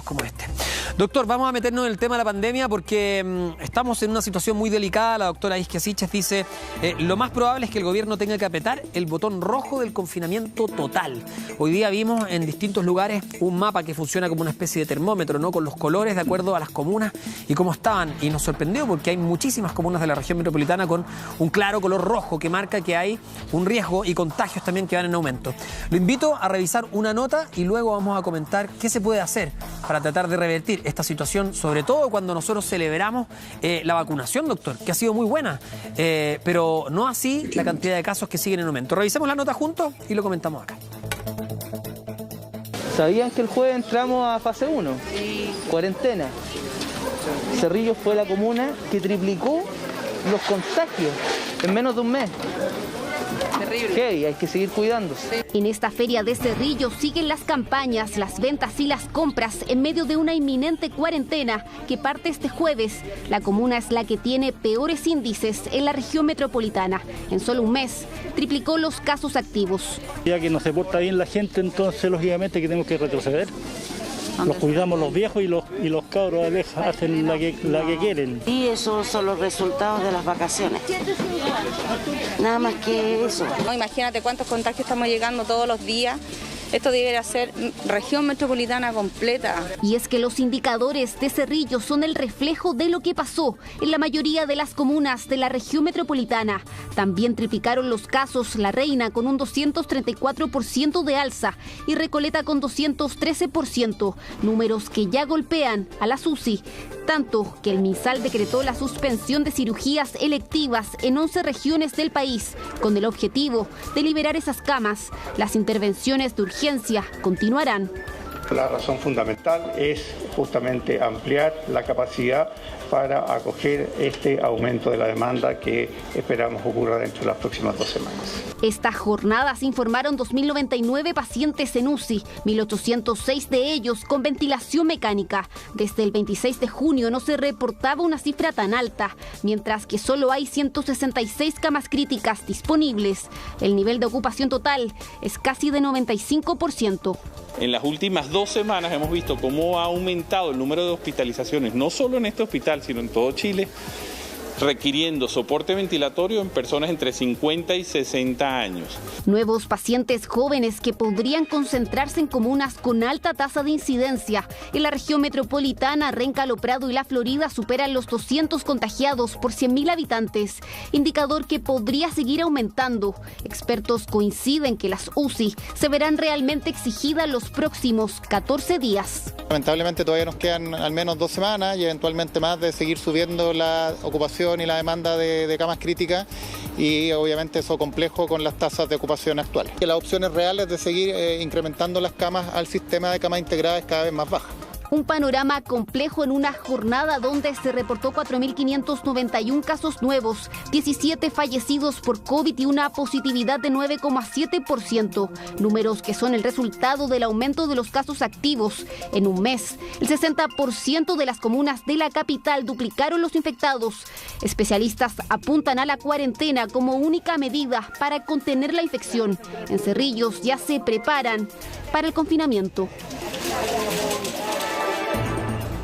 como este. Doctor, vamos a meternos en el tema de la pandemia porque estamos en una situación muy delicada. La doctora Isquia Siches dice lo más probable es que el gobierno tenga que apretar el botón rojo del confinamiento total. Hoy día vimos en distintos lugares un mapa que funciona como una especie de termómetro, ¿no? Con los colores de acuerdo a las comunas y cómo estaban. Y nos sorprendió porque hay muchísimas comunas de la región metropolitana con un claro color rojo que marca que hay un riesgo y contagios también que van en aumento. Lo invito a revisar una nota y luego vamos a comentar qué se puede hacer para tratar de revertir esta situación, sobre todo cuando nosotros celebramos la vacunación, doctor, que ha sido muy buena, pero no así la cantidad de casos que siguen en aumento. Revisemos la nota juntos y lo comentamos acá. ¿Sabían que el jueves entramos a fase 1? Sí. Cuarentena. Cerrillos fue la comuna que triplicó los contagios en menos de un mes. Terrible. Okay, hay que seguir cuidándose. En esta feria de Cerrillos siguen las campañas, las ventas y las compras en medio de una inminente cuarentena que parte este jueves. La comuna es la que tiene peores índices en la región metropolitana. En solo un mes triplicó los casos activos. Ya que no se porta bien la gente, entonces lógicamente que tenemos que retroceder. Los cuidamos los viejos y los cabros hacen la que quieren. Y esos son los resultados de las vacaciones. Nada más que eso. No, imagínate cuántos contagios estamos llegando todos los días. Esto debería ser región metropolitana completa. Y es que los indicadores de Cerrillos son el reflejo de lo que pasó en la mayoría de las comunas de la región metropolitana. También triplicaron los casos La Reina con un 234% de alza y Recoleta con 213%, números que ya golpean a la UCI. Tanto que el MinSal decretó la suspensión de cirugías electivas en 11 regiones del país, con el objetivo de liberar esas camas. Las intervenciones de urgencia continuarán. La razón fundamental es justamente ampliar la capacidad para acoger este aumento de la demanda que esperamos ocurra dentro de las próximas 2 semanas. Esta jornada se informaron 2.099 pacientes en UCI, 1.806 de ellos con ventilación mecánica. Desde el 26 de junio no se reportaba una cifra tan alta, mientras que solo hay 166 camas críticas disponibles. El nivel de ocupación total es casi de 95%. En las últimas 2 semanas hemos visto cómo ha aumentado el número de hospitalizaciones, no solo en este hospital, sino en todo Chile, requiriendo soporte ventilatorio en personas entre 50 y 60 años. Nuevos pacientes jóvenes que podrían concentrarse en comunas con alta tasa de incidencia. En la región metropolitana, Renca, Lo Prado y La Florida superan los 200 contagiados por 100.000 habitantes, indicador que podría seguir aumentando. Expertos coinciden que las UCI se verán realmente exigidas los próximos 14 días. Lamentablemente todavía nos quedan al menos 2 semanas y eventualmente más de seguir subiendo la ocupación y la demanda de camas críticas, y obviamente eso complejo con las tasas de ocupación actuales. Las opciones reales de seguir incrementando las camas al sistema de camas integradas es cada vez más baja. Un panorama complejo en una jornada donde se reportó 4.591 casos nuevos, 17 fallecidos por COVID y una positividad de 9,7%. Números que son el resultado del aumento de los casos activos. En un mes, el 60% de las comunas de la capital duplicaron los infectados. Especialistas apuntan a la cuarentena como única medida para contener la infección. En Cerrillos ya se preparan para el confinamiento.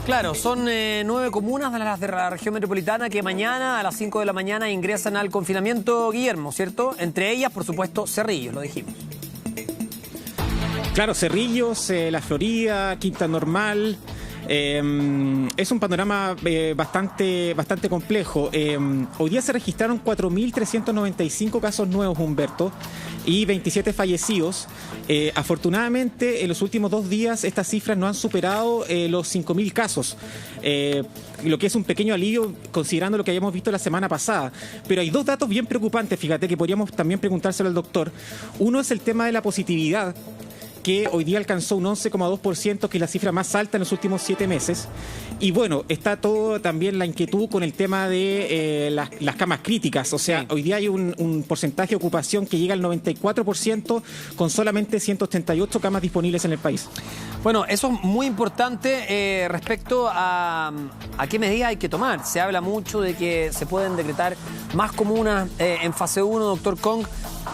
Claro, son 9 comunas de la región metropolitana que mañana a las 5 de la mañana ingresan al confinamiento, Guillermo, ¿cierto? Entre ellas, por supuesto, Cerrillos, lo dijimos. Claro, Cerrillos, La Florida, Quinta Normal. Es un panorama bastante complejo. Hoy día se registraron 4.395 casos nuevos, Humberto, y 27 fallecidos. Afortunadamente, en los últimos 2 días estas cifras no han superado los 5.000 casos, lo que es un pequeño alivio considerando lo que habíamos visto la semana pasada. Pero hay 2 datos bien preocupantes, fíjate, que podríamos también preguntárselo al doctor. Uno es el tema de la positividad, que hoy día alcanzó un 11,2%, que es la cifra más alta en los últimos 7 meses. Y bueno, está todo también la inquietud con el tema de las camas críticas. O sea, hoy día hay un porcentaje de ocupación que llega al 94% con solamente 138 camas disponibles en el país. Bueno, eso es muy importante respecto a qué medidas hay que tomar. Se habla mucho de que se pueden decretar más comunas en fase 1, doctor Kong.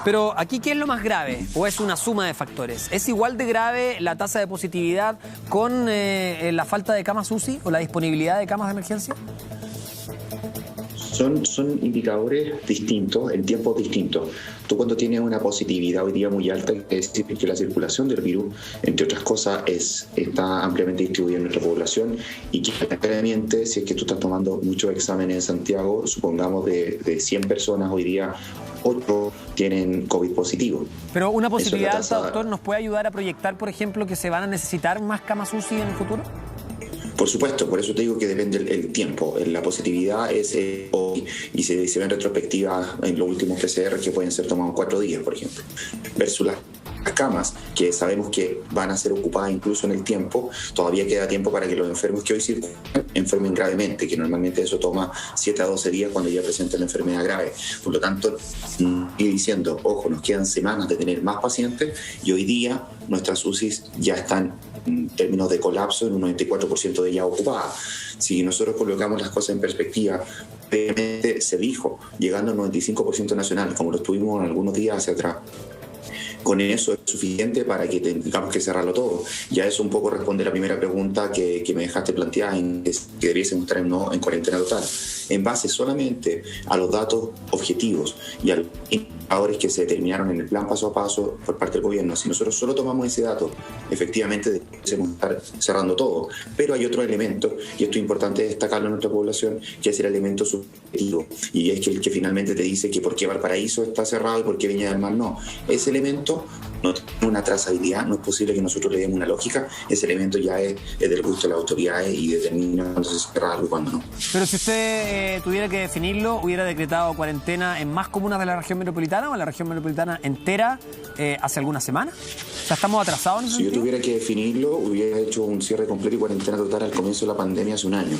Pero aquí, ¿qué es lo más grave? ¿O es una suma de factores? ¿Es igual de grave la tasa de positividad con la falta de camas UCI o la disponibilidad de camas de emergencia? Son indicadores distintos, en tiempos distintos. Tú cuando tienes una positividad hoy día muy alta, es decir, que la circulación del virus, entre otras cosas, está ampliamente distribuida en nuestra población y que claramente, si es que tú estás tomando muchos exámenes en Santiago, supongamos de 100 personas hoy día, 8 tienen COVID positivo. Pero una positividad alta, doctor, ¿nos puede ayudar a proyectar, por ejemplo, que se van a necesitar más camas UCI en el futuro? Por supuesto, por eso te digo que depende el tiempo. La positividad es hoy y se ve en retrospectiva en los últimos PCR que pueden ser tomados 4 días, por ejemplo, versus las camas que sabemos que van a ser ocupadas incluso en el tiempo. Todavía queda tiempo para que los enfermos que hoy circulan enfermen gravemente, que normalmente eso toma 7 a 12 días cuando ya presentan la enfermedad grave. Por lo tanto, y diciendo, ojo, nos quedan semanas de tener más pacientes y hoy día nuestras UCIs ya están en términos de colapso en un 94% de ellas ocupadas. Si nosotros colocamos las cosas en perspectiva, previamente se dijo, llegando al 95% nacional, como lo estuvimos algunos días hacia atrás, con eso es suficiente para que tengamos que cerrarlo todo. Ya eso un poco responde a la primera pregunta que me dejaste planteada, en que debiésemos estar en cuarentena total. En base solamente a los datos objetivos y a los indicadores que se determinaron en el plan paso a paso por parte del gobierno, si nosotros solo tomamos ese dato, efectivamente debemos estar cerrando todo. Pero hay otro elemento, y esto es importante destacarlo en nuestra población, que es el elemento subjetivo, y es que el que finalmente te dice que por qué Valparaíso está cerrado y por qué Viña del Mar no. Ese elemento no tiene una trazabilidad, no es posible que nosotros le demos una lógica. Ese elemento ya es del gusto de las autoridades y determina cuándo se cierra algo y cuándo no. Pero si usted tuviera que definirlo, ¿hubiera decretado cuarentena en más comunas de la región metropolitana o en la región metropolitana entera hace algunas semanas? O sea, ¿estamos atrasados en ese sentido? Si yo tuviera que definirlo, hubiera hecho un cierre completo y cuarentena total al comienzo de la pandemia hace un año.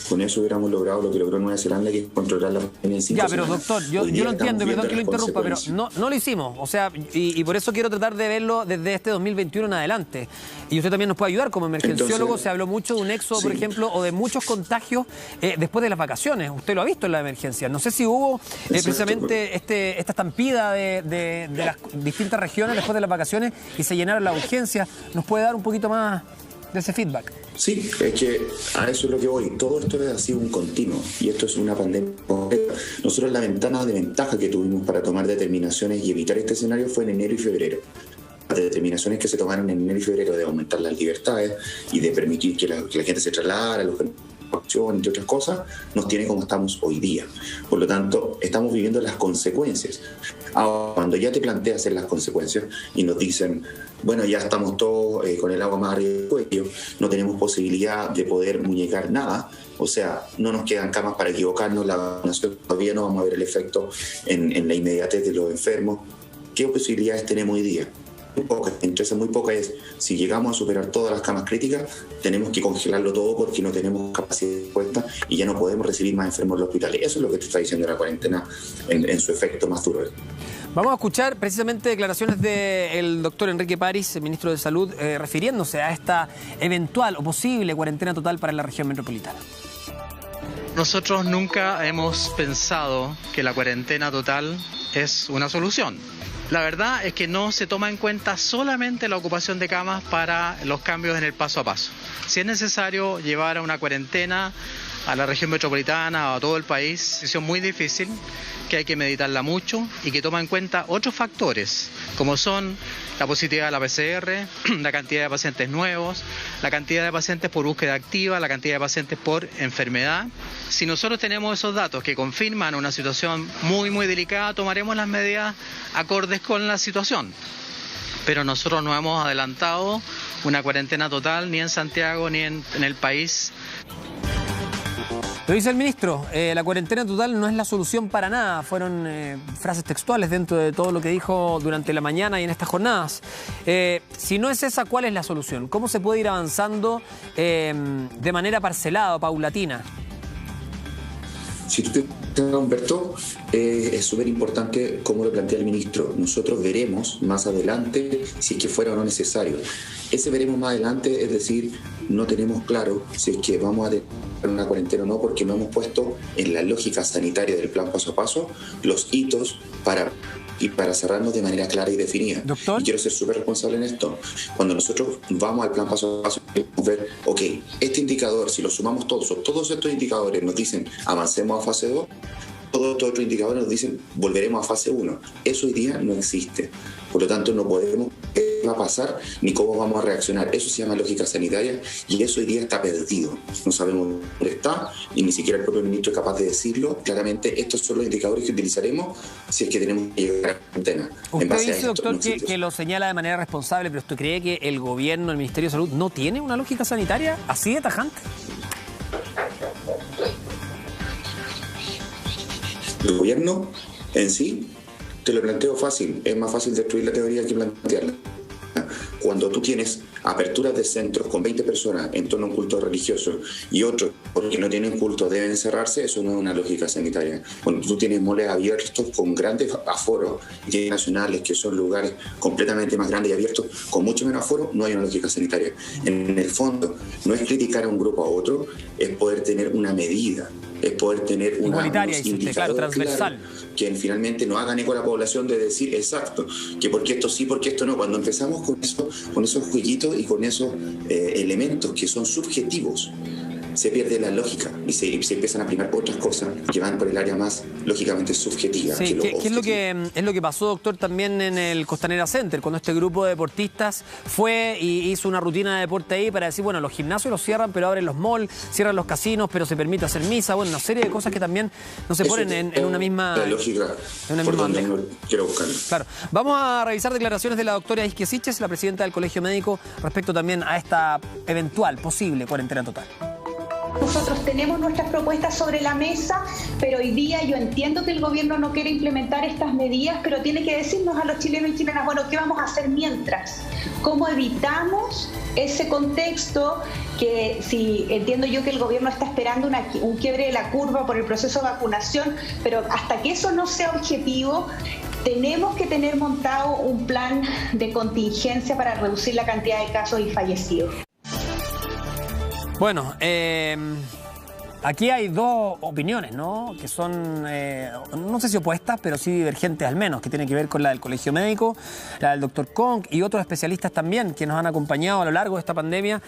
Con eso hubiéramos logrado lo que logró Nueva Zelanda, que es controlar la pandemia en 5 semanas. Ya, pero doctor, yo lo entiendo, perdón que lo interrumpa, pero no lo hicimos. O sea, y por eso quiero tratar de verlo desde este 2021 en adelante. Y usted también nos puede ayudar como emergenciólogo. Entonces, se habló mucho de un éxodo, sí, por ejemplo, o de muchos contagios después de las vacaciones. Usted lo ha visto en la emergencia. No sé si hubo precisamente esta estampida de las distintas regiones después de las vacaciones y se llenaron las urgencias. ¿Nos puede dar un poquito más de ese feedback? Sí, es que a eso es lo que voy. Todo esto ha sido un continuo y esto es una pandemia completa. Nosotros la ventana de ventaja que tuvimos para tomar determinaciones y evitar este escenario fue en enero y febrero. Las determinaciones que se tomaron en enero y febrero de aumentar las libertades y de permitir que la gente se trasladara, entre otras cosas, nos tiene como estamos hoy día. Por lo tanto, estamos viviendo las consecuencias. Ahora, cuando ya te planteas en las consecuencias y nos dicen, bueno, ya estamos todos con el agua más arriba del cuello, no tenemos posibilidad de poder muñecar nada, o sea, no nos quedan camas para equivocarnos, la vacunación todavía no vamos a ver el efecto en la inmediatez de los enfermos. ¿Qué posibilidades tenemos hoy día? Muy pocas, entre esas muy pocas es, si llegamos a superar todas las camas críticas, tenemos que congelarlo todo porque no tenemos capacidad de respuesta y ya no podemos recibir más enfermos en los hospitales. Eso es lo que te está diciendo la cuarentena en su efecto más duro. Vamos a escuchar precisamente declaraciones del doctor Enrique París, el ministro de Salud, refiriéndose a esta eventual o posible cuarentena total para la región metropolitana. Nosotros nunca hemos pensado que la cuarentena total es una solución. La verdad es que no se toma en cuenta solamente la ocupación de camas para los cambios en el paso a paso. Si es necesario llevar a una cuarentena a la región metropolitana o a todo el país, es una decisión muy difícil, que hay que meditarla mucho y que toma en cuenta otros factores, como son la positividad de la PCR, la cantidad de pacientes nuevos, la cantidad de pacientes por búsqueda activa, la cantidad de pacientes por enfermedad. Si nosotros tenemos esos datos que confirman una situación muy, muy delicada, tomaremos las medidas acordes con la situación. Pero nosotros no hemos adelantado una cuarentena total ni en Santiago ni en el país. Lo dice el ministro, la cuarentena total no es la solución para nada. Fueron frases textuales dentro de todo lo que dijo durante la mañana y en estas jornadas. Si no es esa, ¿cuál es la solución? ¿Cómo se puede ir avanzando de manera parcelada o paulatina? Si tú te Humberto, es súper importante cómo lo plantea el ministro. Nosotros veremos más adelante si es que fuera o no necesario. Ese veremos más adelante, es decir, no tenemos claro si es que vamos a tener una cuarentena o no, porque no hemos puesto en la lógica sanitaria del plan paso a paso los hitos para y para cerrarnos de manera clara y definida. Doctor. Y quiero ser súper responsable en esto. Cuando nosotros vamos al plan paso a paso, ver, ok, este indicador, si lo sumamos todos, o todos estos indicadores nos dicen avancemos a fase 2, todos estos otros indicadores nos dicen volveremos a fase 1. Eso hoy día no existe. Por lo tanto, no podemos qué va a pasar ni cómo vamos a reaccionar. Eso se llama lógica sanitaria y eso hoy día está perdido. No sabemos dónde está y ni siquiera el propio ministro es capaz de decirlo. Claramente, estos son los indicadores que utilizaremos si es que tenemos que llegar a la cuarentena. Usted dice, doctor, que lo señala de manera responsable, pero ¿usted cree que el gobierno, el Ministerio de Salud, no tiene una lógica sanitaria así de tajante? El gobierno en sí, te lo planteo fácil, es más fácil destruir la teoría que plantearla. Cuando tú tienes aperturas de centros con 20 personas en torno a un culto religioso y otros, porque no tienen culto, deben cerrarse, eso no es una lógica sanitaria. Cuando tú tienes moles abiertos con grandes aforos y nacionales, que son lugares completamente más grandes y abiertos, con mucho menos aforo, no hay una lógica sanitaria. En el fondo, no es criticar a un grupo a otro, es poder tener una medida, es poder tener una indicador, claro, transversal, que finalmente no hagan eco a la población de decir exacto, que porque esto sí, porque esto no. Cuando empezamos con esos jueguitos y con esos elementos que son subjetivos, se pierde la lógica y se empiezan a primar otras cosas que van por el área más lógicamente subjetiva. Sí, ¿qué es lo que pasó, doctor, también en el Costanera Center, cuando este grupo de deportistas fue y hizo una rutina de deporte ahí para decir, bueno, los gimnasios los cierran, pero abren los malls, cierran los casinos, pero se permite hacer misa, bueno, una serie de cosas que también no se ponen en una misma... La lógica, por donde no quiero buscarlo. Claro. Vamos a revisar declaraciones de la doctora Isquia Siches, la presidenta del Colegio Médico, respecto también a esta eventual, posible cuarentena total. Nosotros tenemos nuestras propuestas sobre la mesa, pero hoy día yo entiendo que el gobierno no quiere implementar estas medidas, pero tiene que decirnos a los chilenos y chilenas, bueno, ¿qué vamos a hacer mientras? ¿Cómo evitamos ese contexto que, si entiendo yo que el gobierno está esperando un quiebre de la curva por el proceso de vacunación, pero hasta que eso no sea objetivo, tenemos que tener montado un plan de contingencia para reducir la cantidad de casos y fallecidos? Bueno, aquí hay dos opiniones, ¿no? Que son, no sé si opuestas, pero sí divergentes al menos, que tienen que ver con la del Colegio Médico, la del doctor Kong y otros especialistas también que nos han acompañado a lo largo de esta pandemia,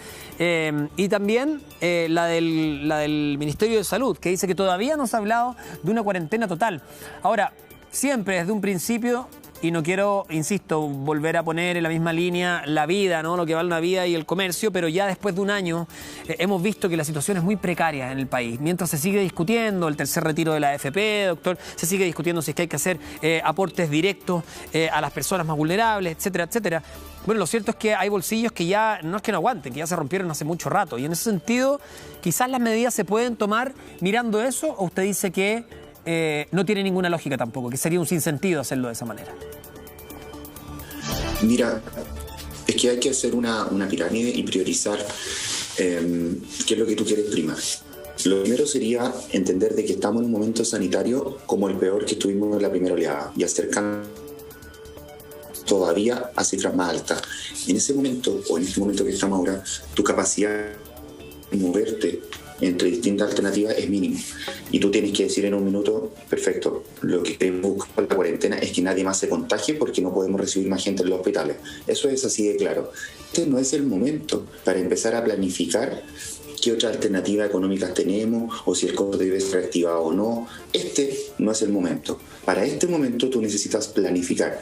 y también la del Ministerio de Salud, que dice que todavía no se ha hablado de una cuarentena total. Ahora, siempre desde un principio... Y no quiero, insisto, volver a poner en la misma línea la vida, ¿no? Lo que vale una vida y el comercio, pero ya después de un año hemos visto que la situación es muy precaria en el país. Mientras se sigue discutiendo el tercer retiro de la AFP, doctor, se sigue discutiendo si es que hay que hacer aportes directos a las personas más vulnerables, etcétera, etcétera. Bueno, lo cierto es que hay bolsillos que ya no es que no aguanten, que ya se rompieron hace mucho rato. Y en ese sentido, quizás las medidas se pueden tomar mirando eso, o usted dice que no tiene ninguna lógica tampoco, que sería un sinsentido hacerlo de esa manera. Mira, es que hay que hacer una pirámide y priorizar qué es lo que tú quieres primar. Lo primero sería entender de que estamos en un momento sanitario como el peor que estuvimos en la primera oleada y acercando todavía a cifras más altas. En ese momento, o en este momento que estamos ahora, tu capacidad de moverte entre distintas alternativas es mínimo. Y tú tienes que decir en un minuto, perfecto, lo que queremos buscar con la cuarentena es que nadie más se contagie porque no podemos recibir más gente en los hospitales. Eso es así de claro. Este no es el momento para empezar a planificar qué otras alternativas económicas tenemos o si el costo debe ser reactivado o no. Este no es el momento. Para este momento tú necesitas planificar.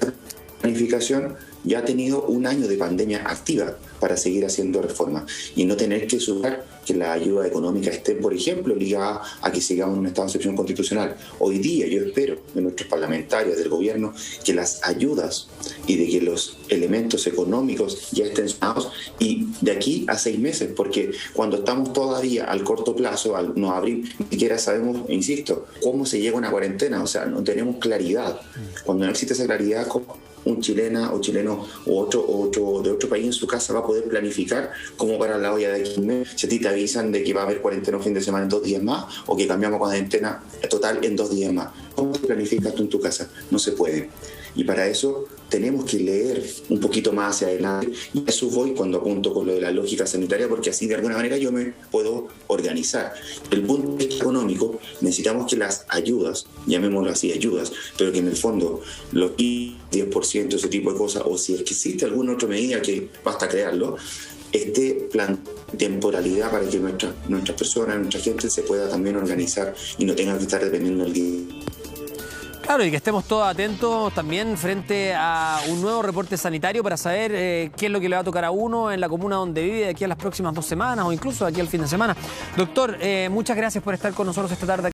La planificación ya ha tenido un año de pandemia activa para seguir haciendo reformas y no tener que sumar que la ayuda económica esté, por ejemplo, ligada a que sigamos en un estado de excepción constitucional. Hoy día yo espero de nuestros parlamentarios, del gobierno, que las ayudas y de que los elementos económicos ya estén sumados y de aquí a 6 meses, porque cuando estamos todavía al corto plazo, al no abrir, ni siquiera sabemos, insisto, cómo se llega a una cuarentena, o sea, no tenemos claridad. Cuando no existe esa claridad, un chilena o chileno o otro de otro país en su casa va a poder planificar cómo para la olla de aquí un mes. Si a ti te avisan de que va a haber cuarentena un fin de semana en 2 días más o que cambiamos cuarentena total en 2 días más, ¿cómo te planificas tú en tu casa? No se puede. Y para eso tenemos que leer un poquito más hacia adelante. Y a eso voy cuando apunto con lo de la lógica sanitaria, porque así de alguna manera yo me puedo organizar. El punto económico, necesitamos que las ayudas, llamémoslo así, ayudas, pero que en el fondo los 10%, ese tipo de cosas, o si es que existe alguna otra medida que basta crearlo, este plan de temporalidad para que nuestras personas, nuestra gente se pueda también organizar y no tenga que estar dependiendo del día. Claro, y que estemos todos atentos también frente a un nuevo reporte sanitario para saber qué es lo que le va a tocar a uno en la comuna donde vive de aquí a las próximas 2 semanas o incluso de aquí al fin de semana. Doctor, muchas gracias por estar con nosotros esta tarde.